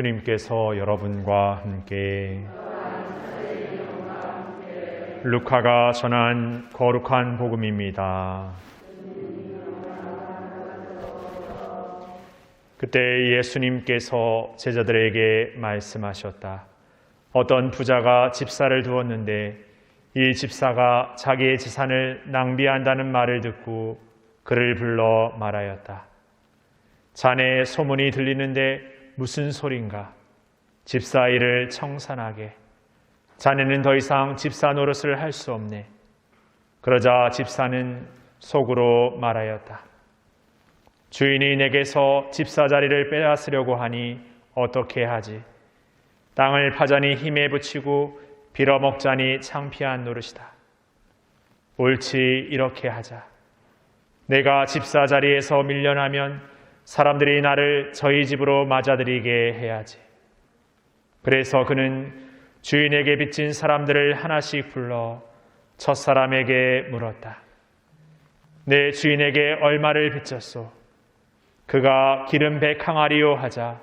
주님께서 여러분과 함께 루카가 전한 거룩한 복음입니다. 그때 예수님께서 제자들에게 말씀하셨다. 어떤 부자가 집사를 두었는데 이 집사가 자기의 재산을 낭비한다는 말을 듣고 그를 불러 말하였다. 자네 소문이 들리는데 무슨 소린가? 집사 일을 청산하게. 자네는 더 이상 집사 노릇을 할 수 없네. 그러자 집사는 속으로 말하였다. 주인이 내게서 집사 자리를 빼앗으려고 하니 어떻게 하지? 땅을 파자니 힘에 붙이고 빌어먹자니 창피한 노릇이다. 옳지, 이렇게 하자. 내가 집사 자리에서 밀려나면 사람들이 나를 저희 집으로 맞아들이게 해야지. 그래서 그는 주인에게 빚진 사람들을 하나씩 불러 첫사람에게 물었다. 내 주인에게 얼마를 빚졌소? 그가 기름 100항아리요 하자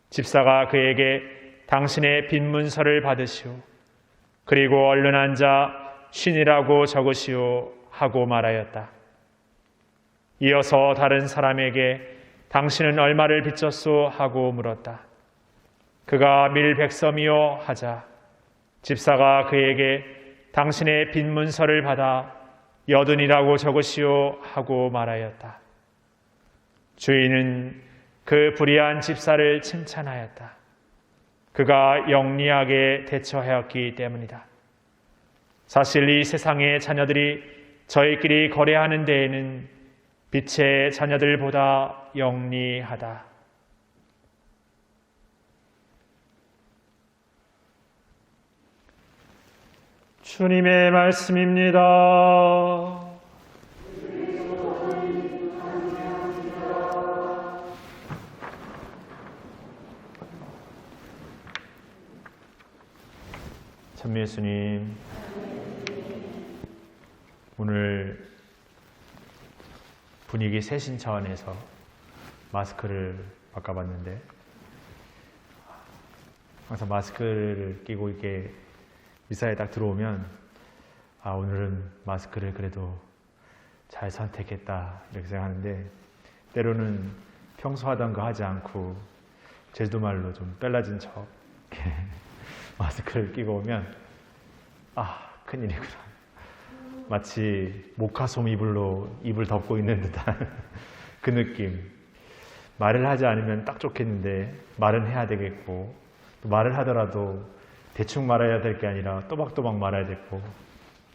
집사가 그에게 당신의 빚 문서를 받으시오. 그리고 얼른 앉아 쉰이라고 적으시오 하고 말하였다. 이어서 다른 사람에게 당신은 얼마를 빚졌소? 하고 물었다. 그가 밀 100섬이요 하자 집사가 그에게 당신의 빚 문서를 받아 80이라고 적으시오 하고 말하였다. 주인은 그 불의한 집사를 칭찬하였다. 그가 영리하게 대처하였기 때문이다. 사실 이 세상의 자녀들이 저희끼리 거래하는 데에는 빛의 자녀들보다 영리하다. 주님의 말씀입니다. 참 예수님, 오늘 분위기 세신 차원에서 마스크를 바꿔봤는데 항상 마스크를 끼고 이렇게 미사에 딱 들어오면 오늘은 마스크를 그래도 잘 선택했다 이렇게 생각하는데 때로는 평소 하던 거 하지 않고 제주도말로 좀 빨라진 척 이렇게 마스크를 끼고 오면 큰일이구나. 마치 모카솜 이불로 입을 덮고 있는 듯한 그 느낌. 말을 하지 않으면 딱 좋겠는데 말은 해야 되겠고 또 말을 하더라도 대충 말해야 될 게 아니라 또박또박 말해야 되고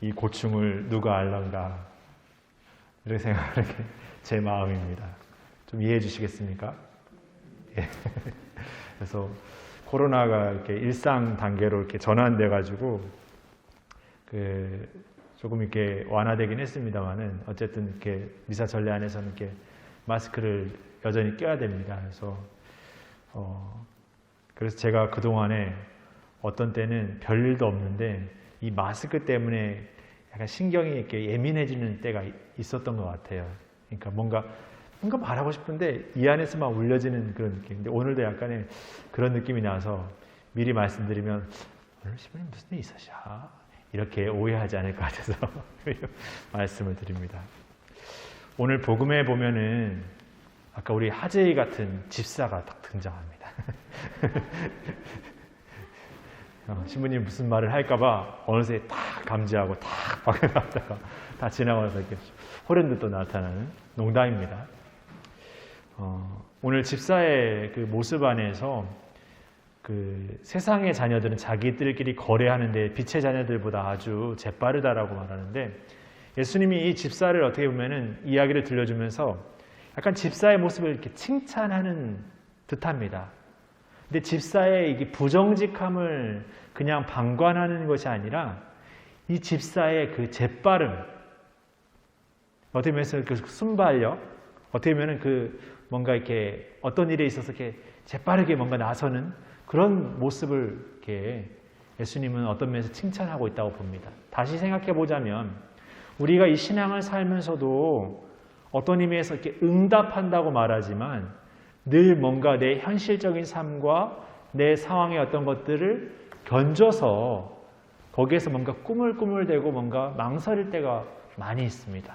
이 고충을 누가 알런가 이렇게 생각하는 게 제 마음입니다. 좀 이해해 주시겠습니까? 예. 그래서 코로나가 이렇게 일상 단계로 이렇게 전환돼 가지고 조금 이렇게 완화되긴 했습니다만은 어쨌든 이렇게 미사 전례 안에서는 이렇게 마스크를 여전히 껴야 됩니다. 그래서 제가 그 동안에 어떤 때는 별일도 없는데 이 마스크 때문에 약간 신경이 이렇게 예민해지는 때가 있었던 것 같아요. 그러니까 뭔가 말하고 싶은데 이 안에서만 울려지는 그런 느낌. 근데 오늘도 약간의 그런 느낌이 나서 미리 말씀드리면 오늘 신부님 무슨 일 있으셔? 이렇게 오해하지 않을 것 같아서 말씀을 드립니다. 오늘 복음에 보면은 아까 우리 하재희 같은 집사가 딱 등장합니다. 신부님 무슨 말을 할까봐 어느새 딱 감지하고 딱 밖에 나왔다가 다 지나가서 이렇게 호련도 또 나타나는 농담입니다. 오늘 집사의 그 모습 안에서 그 세상의 자녀들은 자기들끼리 거래하는데 빛의 자녀들보다 아주 재빠르다라고 말하는데 예수님이 이 집사를 어떻게 보면은 이야기를 들려주면서 약간 집사의 모습을 이렇게 칭찬하는 듯합니다. 근데 집사의 이게 부정직함을 그냥 방관하는 것이 아니라 이 집사의 그 재빠름, 어떻게 보면 그 순발력, 어떻게 보면 그 뭔가 이렇게 어떤 일에 있어서 이렇게 재빠르게 뭔가 나서는 그런 모습을 이렇게 예수님은 어떤 면에서 칭찬하고 있다고 봅니다. 다시 생각해 보자면 우리가 이 신앙을 살면서도 어떤 의미에서 이렇게 응답한다고 말하지만 늘 뭔가 내 현실적인 삶과 내 상황의 어떤 것들을 견줘서 거기에서 뭔가 꾸물꾸물대고 뭔가 망설일 때가 많이 있습니다.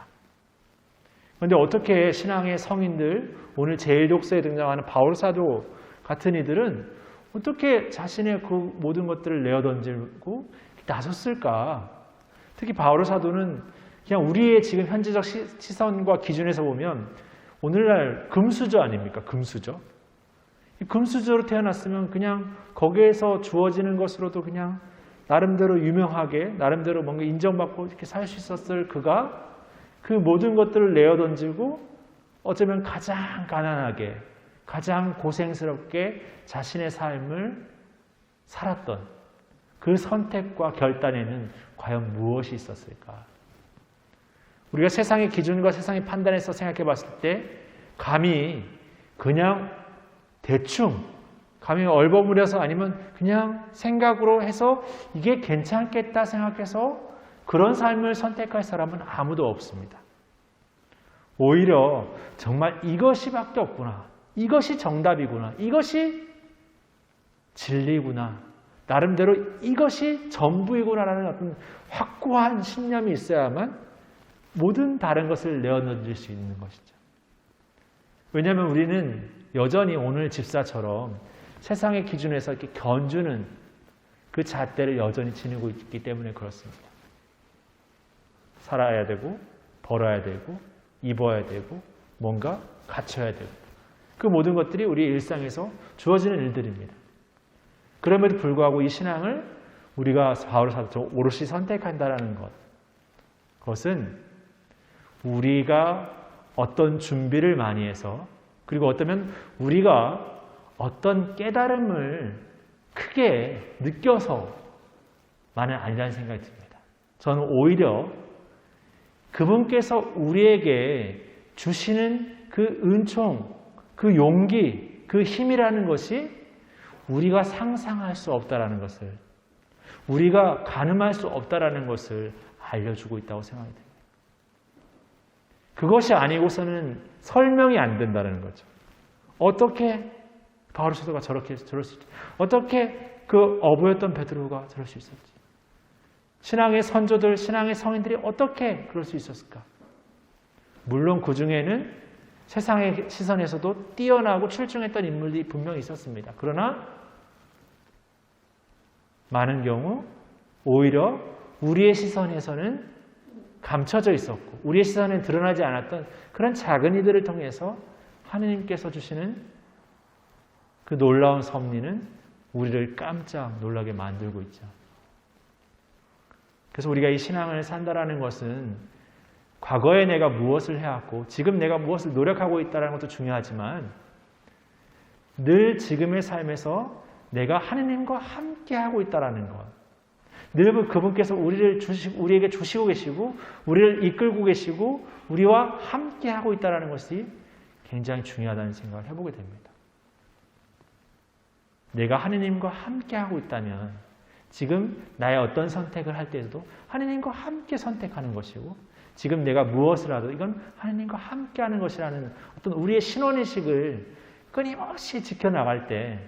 그런데 어떻게 신앙의 성인들, 오늘 제1독서에 등장하는 바울 사도 같은 이들은 어떻게 자신의 그 모든 것들을 내어던지고 나섰을까? 특히 바울 사도는 그냥 우리의 지금 현재적 시선과 기준에서 보면 오늘날 금수저 아닙니까? 금수저. 이 금수저로 태어났으면 그냥 거기에서 주어지는 것으로도 그냥 나름대로 유명하게, 나름대로 뭔가 인정받고 이렇게 살 수 있었을 그가 그 모든 것들을 내어던지고 어쩌면 가장 가난하게, 가장 고생스럽게 자신의 삶을 살았던 그 선택과 결단에는 과연 무엇이 있었을까? 우리가 세상의 기준과 세상의 판단에서 생각해 봤을 때 감히 그냥 대충, 감히 얼버무려서 아니면 그냥 생각으로 해서 이게 괜찮겠다 생각해서 그런 삶을 선택할 사람은 아무도 없습니다. 오히려 정말 이것이밖에 없구나. 이것이 정답이구나. 이것이 진리구나. 나름대로 이것이 전부이구나라는 어떤 확고한 신념이 있어야만 모든 다른 것을 내어놓을 수 있는 것이죠. 왜냐하면 우리는 여전히 오늘 집사처럼 세상의 기준에서 이렇게 견주는 그 잣대를 여전히 지니고 있기 때문에 그렇습니다. 살아야 되고, 벌어야 되고, 입어야 되고, 뭔가 갖춰야 되고, 그 모든 것들이 우리 일상에서 주어지는 일들입니다. 그럼에도 불구하고 이 신앙을 우리가 바울 사도처럼 오롯이 선택한다는 것, 그것은 우리가 어떤 준비를 많이 해서, 그리고 어쩌면 우리가 어떤 깨달음을 크게 느껴서만은 아니라는 생각이 듭니다. 저는 오히려 그분께서 우리에게 주시는 그 은총, 그 용기, 그 힘이라는 것이 우리가 상상할 수 없다라는 것을, 우리가 가늠할 수 없다라는 것을 알려주고 있다고 생각이 됩니다. 그것이 아니고서는 설명이 안 된다는 거죠. 어떻게 바울 사도가 저럴 수 있지? 어떻게 그 어부였던 베드로가 저럴 수 있었지? 신앙의 선조들, 신앙의 성인들이 어떻게 그럴 수 있었을까? 물론 그 중에는 세상의 시선에서도 뛰어나고 출중했던 인물들이 분명히 있었습니다. 그러나 많은 경우 오히려 우리의 시선에서는 감춰져 있었고 우리의 시선에 드러나지 않았던 그런 작은 이들을 통해서 하느님께서 주시는 그 놀라운 섭리는 우리를 깜짝 놀라게 만들고 있죠. 그래서 우리가 이 신앙을 산다라는 것은 과거에 내가 무엇을 해왔고 지금 내가 무엇을 노력하고 있다는 것도 중요하지만 늘 지금의 삶에서 내가 하느님과 함께하고 있다는 것, 늘 그분께서 우리에게 주시고 계시고 우리를 이끌고 계시고 우리와 함께하고 있다는 것이 굉장히 중요하다는 생각을 해보게 됩니다. 내가 하느님과 함께하고 있다면 지금 나의 어떤 선택을 할 때에도 하느님과 함께 선택하는 것이고 지금 내가 무엇을 하도 이건 하느님과 함께하는 것이라는 어떤 우리의 신원의식을 끊임없이 지켜나갈 때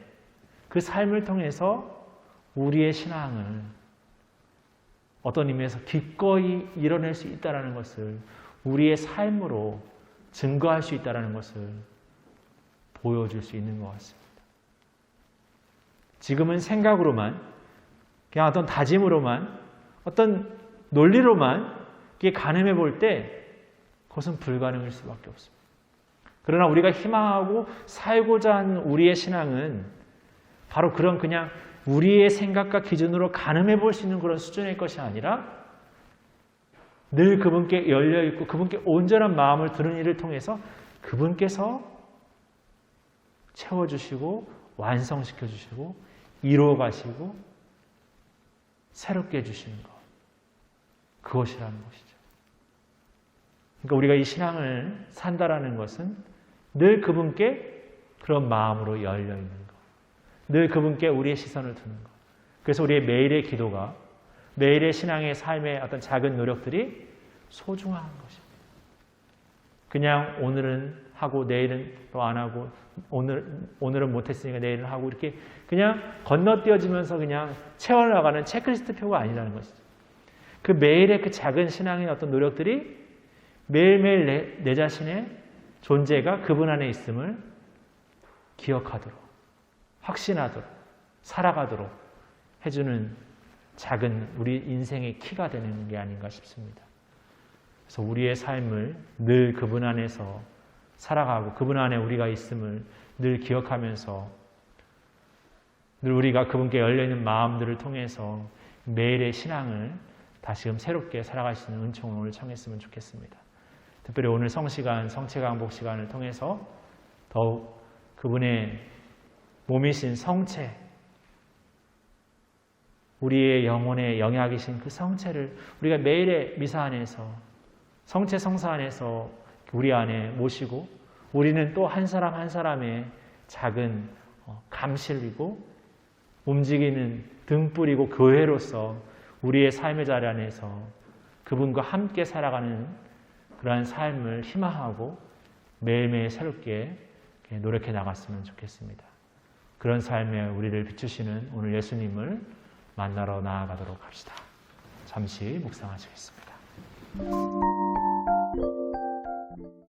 그 삶을 통해서 우리의 신앙을 어떤 의미에서 기꺼이 이뤄낼 수 있다는 것을 우리의 삶으로 증거할 수 있다는 것을 보여줄 수 있는 것 같습니다. 지금은 생각으로만 그냥 어떤 다짐으로만 어떤 논리로만 이게 가늠해 볼 때 그것은 불가능할 수밖에 없습니다. 그러나 우리가 희망하고 살고자 하는 우리의 신앙은 바로 그런 그냥 우리의 생각과 기준으로 가늠해 볼 수 있는 그런 수준의 것이 아니라 늘 그분께 열려있고 그분께 온전한 마음을 드는 일을 통해서 그분께서 채워주시고 완성시켜주시고 이루어가시고 새롭게 해주시는 것, 그것이라는 것이죠. 그러니까 우리가 이 신앙을 산다라는 것은 늘 그분께 그런 마음으로 열려있는 것, 늘 그분께 우리의 시선을 두는 것. 그래서 우리의 매일의 기도가, 매일의 신앙의 삶의 어떤 작은 노력들이 소중한 것입니다. 그냥 오늘은 하고 내일은 또 안 하고 오늘은 못했으니까 내일은 하고 이렇게 그냥 건너뛰어지면서 그냥 채워나가는 체크리스트 표가 아니라는 것이죠. 그 매일의 그 작은 신앙의 어떤 노력들이 매일매일 내 자신의 존재가 그분 안에 있음을 기억하도록, 확신하도록, 살아가도록 해주는 작은 우리 인생의 키가 되는 게 아닌가 싶습니다. 그래서 우리의 삶을 늘 그분 안에서 살아가고 그분 안에 우리가 있음을 늘 기억하면서 늘 우리가 그분께 열려있는 마음들을 통해서 매일의 신앙을 다시금 새롭게 살아갈 수 있는 은총을 오늘 청했으면 좋겠습니다. 특별히 오늘 성시간, 성체강복 시간을 통해서 더욱 그분의 몸이신 성체, 우리의 영혼의 영약이신 그 성체를 우리가 매일의 미사 안에서 성체 성사 안에서 우리 안에 모시고 우리는 또 한 사람 한 사람의 작은 감실이고 움직이는 등불이고 교회로서 우리의 삶의 자리 안에서 그분과 함께 살아가는 그러한 삶을 희망하고 매일매일 새롭게 노력해 나갔으면 좋겠습니다. 그런 삶에 우리를 비추시는 오늘 예수님을 만나러 나아가도록 합시다. 잠시 묵상하시겠습니다.